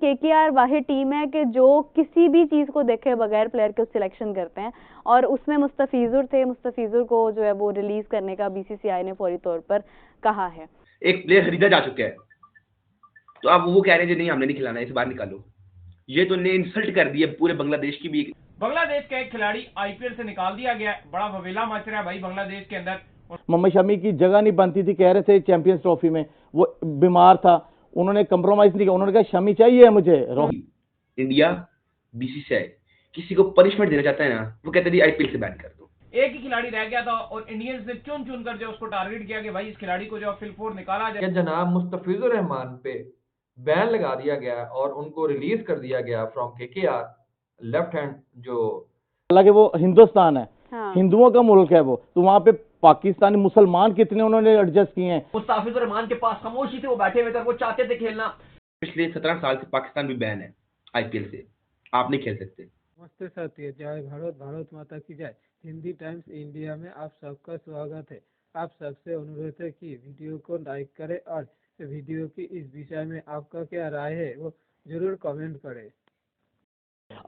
KKR वाहिद team है कि जो किसी भी चीज को देखे बगैर प्लेयर को सिलेक्शन करते हैं, और उसमें मुस्तफिजुर थे। मुस्तफिजुर को जो है वो रिलीज करने का बीसीसीआई ने फौरी तौर पर कहा है। एक प्लेयर खरीदा जा चुका है, तो अब वो कह रहे हैं नहीं हमने नहीं खिलाना, इसे बाहर निकालो। ये तो ने इंसल्ट कर दी है पूरे बांग्लादेश की भी। बांग्लादेश का एक खिलाड़ी आईपीएल से निकाल दिया गया है, बड़ा बवेला मच रहा है भाई बांग्लादेश के अंदर। मोहम्मद शमी की जगह नहीं बनती थी, कह रहे थे चैंपियंस ट्रॉफी में, वो बीमार था, उन्होंने कंप्रोमाइज नहीं किया, उन्होंने कहा शमी चाहिए मुझे। इंडिया बीसीसीआई किसी को पनिशमेंट देना चाहता है ना, वो कहते हैं आईपीएल से बैन कर दो। एक ही खिलाड़ी रह गया था और इंडियंस ने चुन चुन कर जो उसको टारगेट किया कि भाई इस खिलाड़ी को जो फिल फोर निकाला जाए। जनाब मुस्तफिजुर रहमान पे बैन लगा दिया गया और उनको रिलीज कर दिया गया फ्रॉम केकेआर लेफ्ट हैंड जो, हालांकि वो हिंदुस्तान है, हाँ। हिंदुओं का मुल्क है वो, तो वहाँ पे पाकिस्तानी मुसलमान कितने उन्होंने एडजस्ट किए हैं। मुस्तफिजुर रहमान के पास खामोशी थे, वो बैठे हुए थे, वो चाहते थे खेलना। पिछले 17 साल से पाकिस्तान भी बैन है आईपीएल से, आप नहीं खेल सकते। नमस्ते साथियों, जय भारत, भारत माता की जय। हिंदी टाइम्स इंडिया में आप सबका स्वागत है। आप सबसे अनुरोध है कि वीडियो को लाइक करें और वीडियो की इस विषय में आपका क्या राय है वो जरूर कमेंट करें।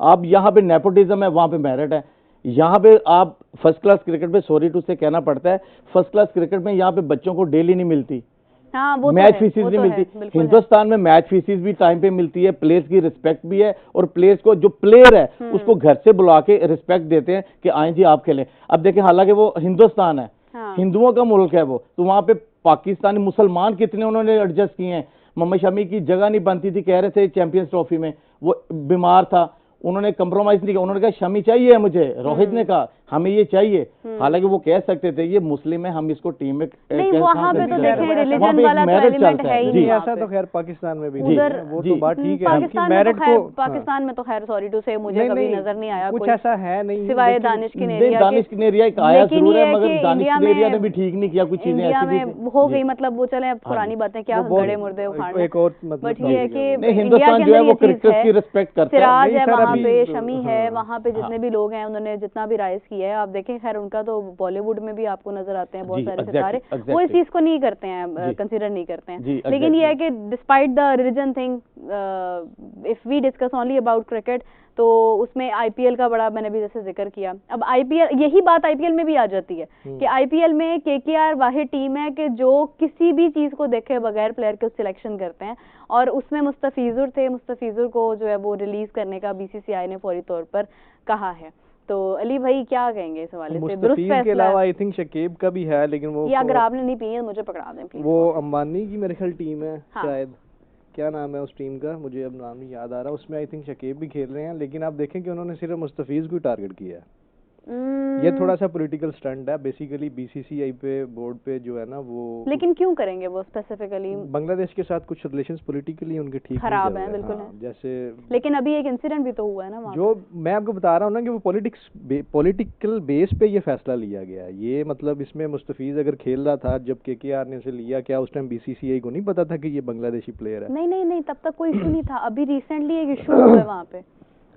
आप यहाँ पे नेपोटिज्म है, वहाँ पे मेरिट है। यहाँ पे आप फर्स्ट क्लास क्रिकेट में, सॉरी टू से कहना पड़ता है, फर्स्ट क्लास क्रिकेट में यहाँ पे बच्चों को डेली नहीं मिलती, हाँ, वो मैच तो फीसिस वो भी तो मिलती। हिंदुस्तान में मैच फीसिस भी टाइम पे मिलती है, प्लेयर्स की रिस्पेक्ट भी है, और प्लेयर्स को जो प्लेयर है उसको घर से बुला के रिस्पेक्ट देते हैं कि आए जी आप खेलें। अब देखें, हालांकि वो हिंदुस्तान है, हाँ। हिंदुओं का मुल्क है वो, तो वहाँ पे पाकिस्तानी मुसलमान कितने उन्होंने एडजस्ट किए हैं। मोहम्मद शमी की जगह नहीं बनती थी, कह रहे थे चैंपियंस ट्रॉफी में, वो बीमार था, उन्होंने कंप्रोमाइज नहीं किया, उन्होंने कहा शमी चाहिए मुझे। रोहित ने कहा हमें ये चाहिए, हालांकि वो कह सकते थे ये मुस्लिम है, हम इसको टीम में नहीं, वहाँ पे तो देखें रिलीजन वाला तो एलिमेंट है ही नहीं। ऐसा तो खैर पाकिस्तान में भी उधर वो तो बात ठीक है, पाकिस्तान में तो खैर सॉरी टू से मुझे कभी नजर नहीं आया कुछ ऐसा है नहीं, सिवाय दानिश किनेरिया एक आया जरूर है, मगर दानिश किनेरिया ने भी ठीक नहीं किया, कुछ चीजें इंडिया में हो गई, मतलब वो चले पुरानी बातें क्या गड़े मुर्दे उखाड़ना। एक और बट ये है कि हिंदुस्तान जो है वो क्रिकेट की रिस्पेक्ट करता है। सिराज है वहाँ पे, शमी है वहाँ पे, जितने भी लोग हैं उन्होंने जितना भी राइज किया है, आप देखें खैर उनका तो बॉलीवुड में भी आपको नजर आते हैं बहुत सारे सितारे, वो इस चीज को नहीं करते हैं, कंसीडर नहीं करते हैं। लेकिन ये है कि despite the religion thing, if we discuss only about cricket, तो उसमें आईपीएल का बड़ा मैंने भी जैसे जिक्र किया। अब आईपीएल, यही बात आईपीएल में भी आ जाती है कि आईपीएल में केकेआर वाहिद टीम है कि जो किसी भी चीज को देखे बगैर प्लेयर को सिलेक्शन करते हैं, और उसमें मुस्तफिजुर थे। मुस्तफिजुर को जो है वो रिलीज करने का बीसीसीआई ने फौरी तौर पर कहा है। तो अली भाई क्या कहेंगे इस हवाले से? दुरुस्त फैसला के अलावा आई थिंक शकीब का भी है, लेकिन वो अगर आपने नहीं पी है मुझे पकड़ा दें प्लीज। वो अंबानी की मेरे ख्याल टीम है, शायद, क्या नाम है उस टीम का, मुझे अब नाम नहीं याद आ रहा। उसमें आई थिंक शकीब भी खेल रहे हैं, लेकिन आप देखें कि उन्होंने सिर्फ मुस्तफिज को टारगेट किया है। ये थोड़ा सा पॉलिटिकल स्टंट है बेसिकली, बीसीसीआई पे, बोर्ड पे जो है ना वो। लेकिन क्यों करेंगे वो स्पेसिफिकली? बांग्लादेश के साथ कुछ रिलेशंस पॉलिटिकली उनके ठीक खराब हैं, बिल्कुल है, जैसे। लेकिन अभी एक इंसिडेंट भी तो हुआ है ना वहाँ, जो मैं आपको बता रहा हूँ ना कि वो पॉलिटिकल बेस पे ये फैसला लिया गया है। ये मतलब इसमें मुस्तफिज अगर खेल रहा था जब केकेआर ने इसे लिया, क्या उस टाइम बीसीसीआई को नहीं पता था कि ये बांग्लादेशी प्लेयर है? नहीं, तब तक कोई इशू नहीं था। अभी रिसेंटली एक इशू हुआ है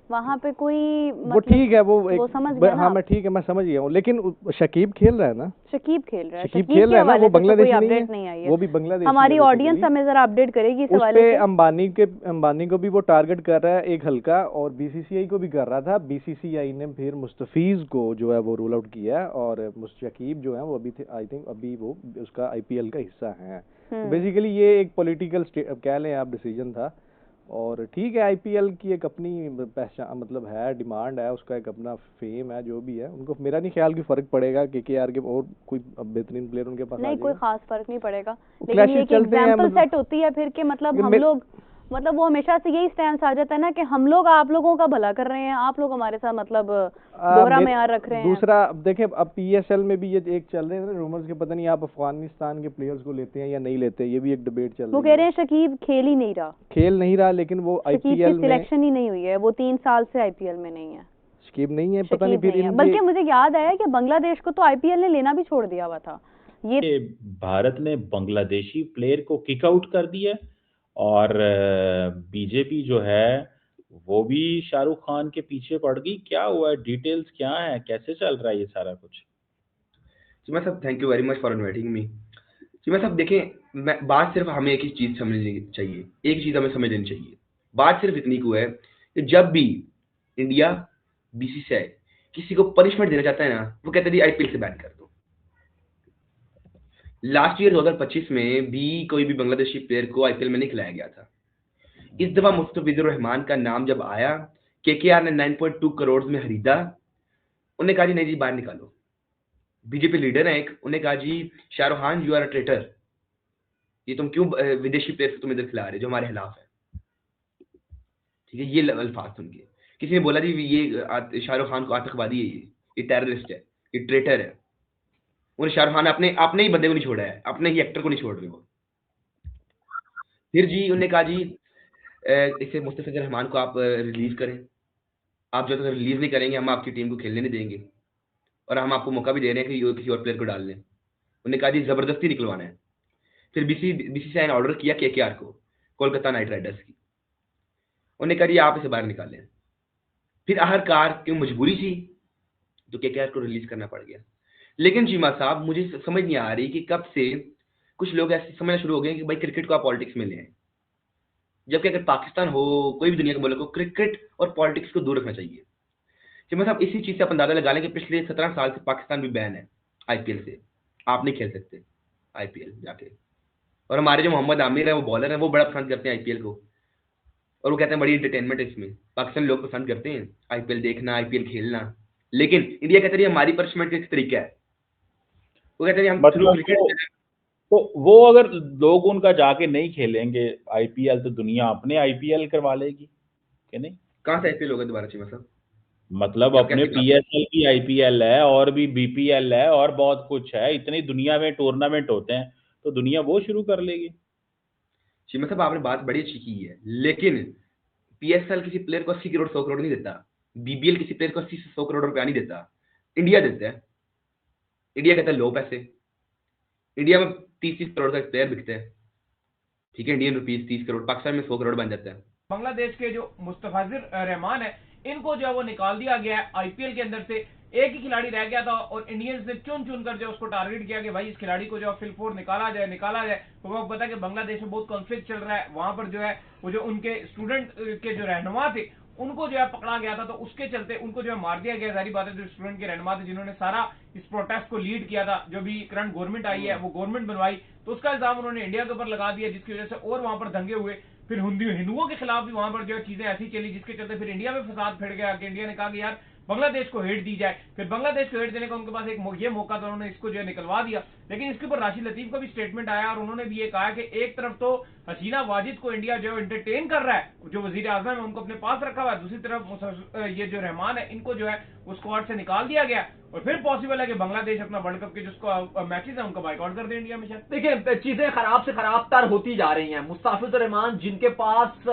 वहाँ पे कोई, मतलब वो ठीक है, वो समझ गया ना? हाँ मैं ठीक है, मैं समझ गया हूँ, लेकिन शकीब खेल रहा है ना, शकीब खेल रहा है, शकीब खेल रहा है ना, वो बांग्लादेशी नहीं है, वो भी बांग्लादेशी। हमारी ऑडियंस हमें जरा अपडेट करेगी इस हवाले से। अंबानी को भी वो टारगेट कर रहा है एक हल्का, और बीसीसीआई को भी कर रहा था। बीसीसीआई ने फिर मुस्तफिज को जो है वो रूल आउट किया, और शकीब जो है वो अभी आई थिंक अभी वो उसका आईपीएल का हिस्सा है। बेसिकली ये एक पॉलिटिकल कह लें आप डिसीजन था, और ठीक है, आईपीएल की एक अपनी पहचान, मतलब है, डिमांड है, उसका एक अपना फेम है, जो भी है। उनको मेरा नहीं ख्याल कि फर्क पड़ेगा केकेआर के और कोई बेहतरीन प्लेयर उनके पास नहीं, कोई खास फर्क नहीं पड़ेगा, लेकिन ये एक एग्जांपल सेट होती है फिर के, मतलब हम लोग, मतलब वो हमेशा से यही स्टैंड आ जाता है ना कि हम लोग आप लोगों का भला कर रहे हैं, आप लोग हमारे साथ मतलब दोहरा मेयार रख रहे हैं। दूसरा देखें, अब पीएसएल में भी ये एक चल रहे हैं रूमर्स के, पता नहीं आप अफगानिस्तान के प्लेयर्स को लेते हैं या नहीं लेते, ये भी एक डिबेट चल रही है। वो कह रहे हैं शकीब खेल नहीं रहा, लेकिन वो आईपीएल में सिलेक्शन ही नहीं हुई है, वो 3 साल से आईपीएल में नहीं है। शकीब नहीं है, पता नहीं फिर बल्कि मुझे याद आया कि बांग्लादेश को तो आईपीएल ने लेना भी छोड़ दिया हुआ था। ये भारत ने बांग्लादेशी प्लेयर को किक आउट कर दिया, और बीजेपी जो है वो भी शाहरुख खान के पीछे पड़ गई। क्या हुआ है, डिटेल्स क्या है, कैसे चल रहा है ये सारा कुछ? चिमा साहब, thank you very much for inviting me. Cheema साहब देखें, बात सिर्फ हमें एक ही चीज समझनी चाहिए, एक चीज हमें समझ लेनी चाहिए बात सिर्फ इतनी को है कि जब भी इंडिया बीसीसीआई किसी को पनिशमेंट देना चाहता है ना, वो कहते हैं आईपीएल से बैन कर दो। लास्ट ईयर 2025 में भी कोई भी बांग्लादेशी प्लेयर को आईपीएल में नहीं खिलाया गया था। इस दफा मुस्तफिजुर रहमान का नाम जब आया, केकेआर ने 9.2 करोड़ में खरीदा, उन्हें कहा जी नहीं जी बाहर निकालो। बीजेपी लीडर है एक, उन्हें कहा जी Shahrukh Khan you are a traitor, ये तुम क्यों विदेशी प्लेयर तुम इधर खिला रहे जो हमारे खिलाफ है। ठीक है, ये अल्फाज सुन के किसी ने बोला जी ये शाहरुख खान को आतंकवादी है, ये टेररिस्ट है, ये ट्रेटर है। उन्हें शाहरुख खान अपने ही बंदे को नहीं छोड़ा है, अपने ही एक्टर को नहीं छोड़ रहे वो। फिर जी उन्होंने कहा जी इसे मुस्तफिजुर रहमान को आप रिलीज करें, आप जब तक रिलीज नहीं करेंगे हम आपकी टीम को खेलने नहीं देंगे, और हम आपको मौका भी दे रहे हैं कि किसी और प्लेयर को डाल लें। उन्होंने कहा जी जबरदस्ती निकलवाना है। फिर बीसीसीआई ने ऑर्डर किया केकेआर को, कोलकाता नाइट राइडर्स की, उन्होंने कहा जी आप इसे बाहर निकाल लें। फिर आखिरकार क्यों मजबूरी थी तो केकेआर को रिलीज करना पड़ गया। लेकिन चीमा साहब मुझे समझ नहीं आ रही कि कब से कुछ लोग ऐसे समझना शुरू हो गए कि भाई क्रिकेट को आप पॉलिटिक्स में ले आए, जबकि अगर पाकिस्तान हो कोई भी दुनिया के मुल्क को क्रिकेट और पॉलिटिक्स को दूर रखना चाहिए। चीमा साहब इसी चीज से आप अंदाजा लगा लें कि पिछले 17 साल से पाकिस्तान भी बैन है आईपीएल से, आप नहीं खेल सकते आईपीएल जाके। और हमारे जो मोहम्मद आमिर है वो बॉलर है, वो बड़ा पसंद करते हैं आईपीएल को, और वो कहते हैं बड़ी एंटरटेनमेंट है इसमें, पाकिस्तानी लोग पसंद करते हैं आईपीएल देखना, आईपीएल खेलना। लेकिन इंडिया कहते हैं हमारी पनिशमेंट का एक तरीका है, वो कहते हैं हम मतलब क्रिकेट तो वो अगर लोग उनका जाके नहीं खेलेंगे आईपीएल तो दुनिया अपने आईपीएल करवा लेगी कि नहीं? कहाँ से आईपीएल होगा दोबारा चीमा साहब? मतलब अपने पीएसएल की आईपीएल है और भी बीपीएल है और बहुत कुछ है, इतनी दुनिया में टूर्नामेंट होते हैं तो दुनिया वो शुरू कर लेगी। चीमा साहब आपने बात बड़ी अच्छी की है, लेकिन पीएसएल किसी प्लेयर को 80 करोड़ 100 करोड़ नहीं देता, बीबीएल किसी प्लेयर को 80 से 100 करोड़ रुपया नहीं देता, इंडिया देता है। इंडिया कहता है लो पैसे, इंडिया में 30 करोड़ का प्लेयर बिकते हैं, ठीक है, इंडियन रुपीस 30 करोड़, पाकिस्तान में 100 करोड़ बन जाता है। बांग्लादेश के जो मुस्तफिजुर रहमान है, इनको जो है वो निकाल दिया गया है आईपीएल के अंदर से। एक ही खिलाड़ी रह गया था और इंडियंस ने चुन चुन कर जो उसको टारगेट किया कि भाई इस खिलाड़ी को जो फिल फोर निकाला जाए। तो वो पता है कि बांग्लादेश में बहुत कॉन्फ्लिक्ट चल रहा है, वहां पर जो है वो जो उनके स्टूडेंट के जो रहनुमा थे उनको जो है पकड़ा गया था, तो उसके चलते उनको जो है मार दिया गया। सारी बात है, जो स्टूडेंट के रहनुमा थे जिन्होंने सारा इस प्रोटेस्ट को लीड किया था, जो भी करंट गवर्नमेंट आई है वो गवर्नमेंट बनवाई, तो उसका इल्जाम उन्होंने इंडिया के ऊपर लगा दिया, जिसकी वजह से और वहां पर दंगे हुए। फिर हिंदुओं के खिलाफ भी वहां पर जो चीजें ऐसी चली जिसके चलते फिर इंडिया में फसाद छिड़ गया कि इंडिया ने कहा कि यार बांग्लादेश को हेट दी जाए। फिर बांग्लादेश को हेट देने का उनके पास ये मौका था, उन्होंने इसको जो है निकलवा दिया। लेकिन इसके ऊपर राशिद लतीफ का भी स्टेटमेंट आया और उन्होंने भी ये कहा कि एक तरफ तो हसीना वाजिद को इंडिया जो है एंटरटेन कर रहा है, जो वजीर आजम है उनको अपने पास रखा हुआ है, दूसरी तरफ ये जो रहमान है इनको जो है उस स्क्वाड से निकाल दिया गया। और फिर पॉसिबल है कि बांग्लादेश अपना वर्ल्ड कप के जिसको मैचेस है उनका बाइकआउट कर दे इंडिया में। शायद देखिए चीजें खराब से खराब तर होती जा रही हैं। मुस्तफिजुर रहमान जिनके पास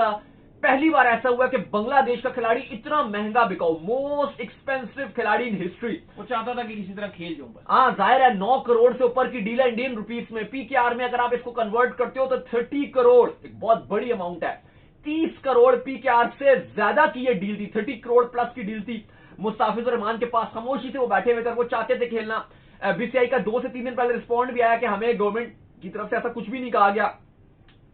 पहली बार ऐसा हुआ कि बांग्लादेश का खिलाड़ी इतना महंगा बिका, मोस्ट एक्सपेंसिव खिलाड़ी इन हिस्ट्री, वो चाहता था कि किसी तरह खेल जाऊं। हाँ जाहिर है 9 करोड़ से ऊपर की डील है इंडियन रुपीस में। पीकेआर में अगर आप इसको कन्वर्ट करते हो तो 30 करोड़ एक बहुत बड़ी अमाउंट है। 30 करोड़ पीकेआर से ज्यादा की ये डील थी, 30 करोड़ प्लस की डील थी। मुस्तफिजुर रहमान के पास खामोशी से वो बैठे हुए थे, वो चाहते थे खेलना। बीसीसीआई का 2 से 3 दिन पहले रिस्पॉन्ड भी आया कि हमें गवर्नमेंट की तरफ से ऐसा कुछ भी नहीं कहा गया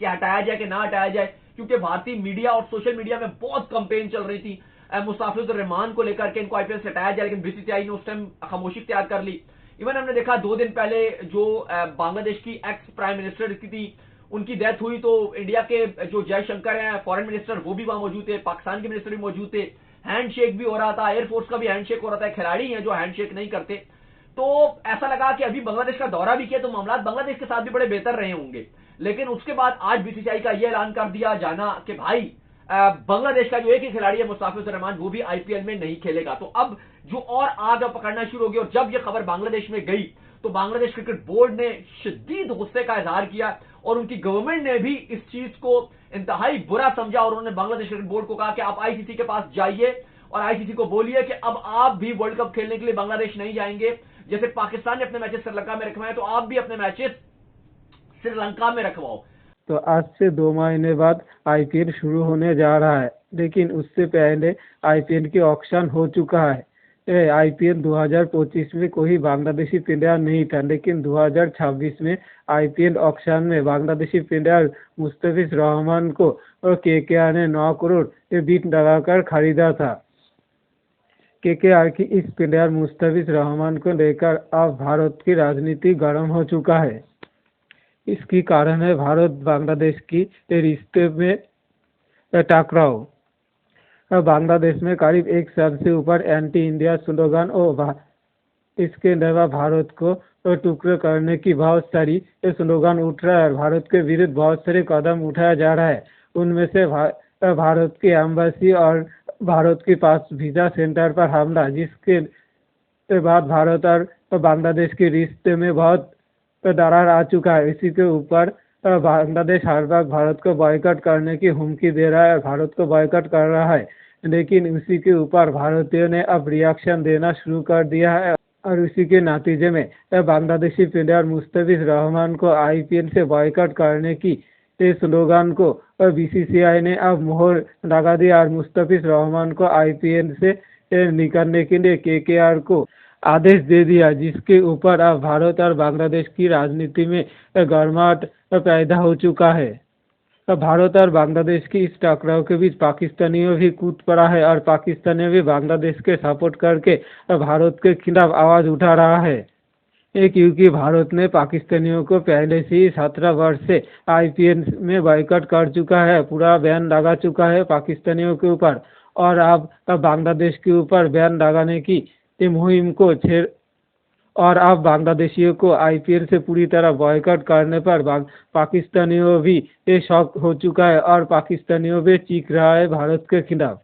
कि हटाया जाए कि ना हटाया जाए, क्योंकि भारतीय मीडिया और सोशल मीडिया में बहुत कंपेन चल रही थी मुस्तफिजुर रहमान को लेकर के इनको आईपीएल से हटाया जाए। लेकिन बीसीसीआई ने उस टाइम खामोशी इख्तियार कर ली। इवन हमने देखा 2 दिन पहले जो बांग्लादेश की एक्स प्राइम मिनिस्टर थी उनकी डेथ हुई, तो इंडिया के जो जयशंकर हैं फॉरेन मिनिस्टर वो भी वहां मौजूद थे, पाकिस्तान के मिनिस्टर भी मौजूद थे, हैंडशेक भी हो रहा था, एयरफोर्स का भी हैंडशेक हो रहा था। खिलाड़ी हैं जो हैंडशेक नहीं करते, तो ऐसा लगा कि अभी बांग्लादेश का दौरा भी किया तो मामला बांग्लादेश के साथ भी बड़े बेहतर रहे होंगे। लेकिन उसके बाद आज बीसीसीआई का यह ऐलान कर दिया जाना कि भाई बांग्लादेश का जो एक ही खिलाड़ी है मुस्तफिजुर रहमान वो भी आईपीएल में नहीं खेलेगा। तो अब जो और आग पकड़ना शुरू होगी। और जब यह खबर बांग्लादेश में गई तो बांग्लादेश क्रिकेट बोर्ड ने शदीद गुस्से का इजहार किया और उनकी गवर्नमेंट ने भी इस चीज को इंतहाई बुरा समझा और उन्होंने बांग्लादेश क्रिकेट बोर्ड को कहा कि आप आईसीसी के पास जाइए और आईसीसी को बोलिए कि अब आप भी वर्ल्ड कप खेलने के लिए बांग्लादेश नहीं जाएंगे। जैसे पाकिस्तान ने अपने मैचेस श्रीलंका में रखवाए तो आप भी अपने मैचेस श्रीलंका में रखवाओ। तो आज से 2 महीने बाद आईपीएल शुरू होने जा रहा है, लेकिन उससे पहले आईपीएल की ऑक्शन हो चुका है। आईपीएल 2025 में कोई बांग्लादेशी प्लेयर नहीं था, लेकिन 2026 में आईपीएल ऑक्शन में बांग्लादेशी प्लेयर मुस्तफिज रहमान को केकेआर ने 9 करोड़ बीट लगाकर खरीदा था। केकेआर की इस प्लेयर मुस्तफिज रहमान को लेकर अब भारत की राजनीति गर्म हो चुका है। इसकी कारण है भारत बांग्लादेश की रिश्ते में टकराव। बांग्लादेश में करीब 1 साल से ऊपर एंटी इंडिया स्लोगन और इसके अलावा भारत को टुकड़े करने की बहुत सारी स्लोगन उठ रहा है। भारत के विरुद्ध बहुत सारे कदम उठाया जा रहा है। उनमें से भारत की एम्बेसी और भारत के पास वीजा सेंटर पर हमला, जिसके बाद भारत और बांग्लादेश के रिश्ते में बहुत दरार आ चुका है। इसी के ऊपर बांग्लादेश हर बार भारत को बॉयकॉट करने की हुमकी दे रहा है, भारत को बॉयकॉट कर रहा है, लेकिन उसी के ऊपर भारतीयों ने अब रिएक्शन देना शुरू कर दिया है और उसी के नतीजे में बांग्लादेशी प्लेयर मुस्तफिज रहमान को आईपीएल से बॉयकॉट करने की स्लोगन को बीसीसीआई ने अब मोहर लगा दिया और मुस्तफिज रहमान को आईपीएल से निकालने के लिए केकेआर को आदेश दे दिया, जिसके ऊपर अब भारत और बांग्लादेश की राजनीति में गर्माहट पैदा हो चुका है। भारत और बांग्लादेश की इस टकराव के बीच पाकिस्तानियों भी कूद पड़ा है और पाकिस्तानी भी बांग्लादेश के सपोर्ट करके भारत के खिलाफ आवाज उठा रहा है। क्योंकि भारत ने पाकिस्तानियों को पहले से ही 17 वर्ष से आईपीएल में बॉयकॉट कर चुका है, पूरा बैन लगा चुका है पाकिस्तानियों के ऊपर, और अब बांग्लादेश के ऊपर बैन लगाने की मुहिम को और अब बांग्लादेशियों को आईपीएल से पूरी तरह बॉयकॉट करने पर पाकिस्तानियों भी शॉक हो चुका है और पाकिस्तानियों भी चीख रहा है भारत के खिलाफ।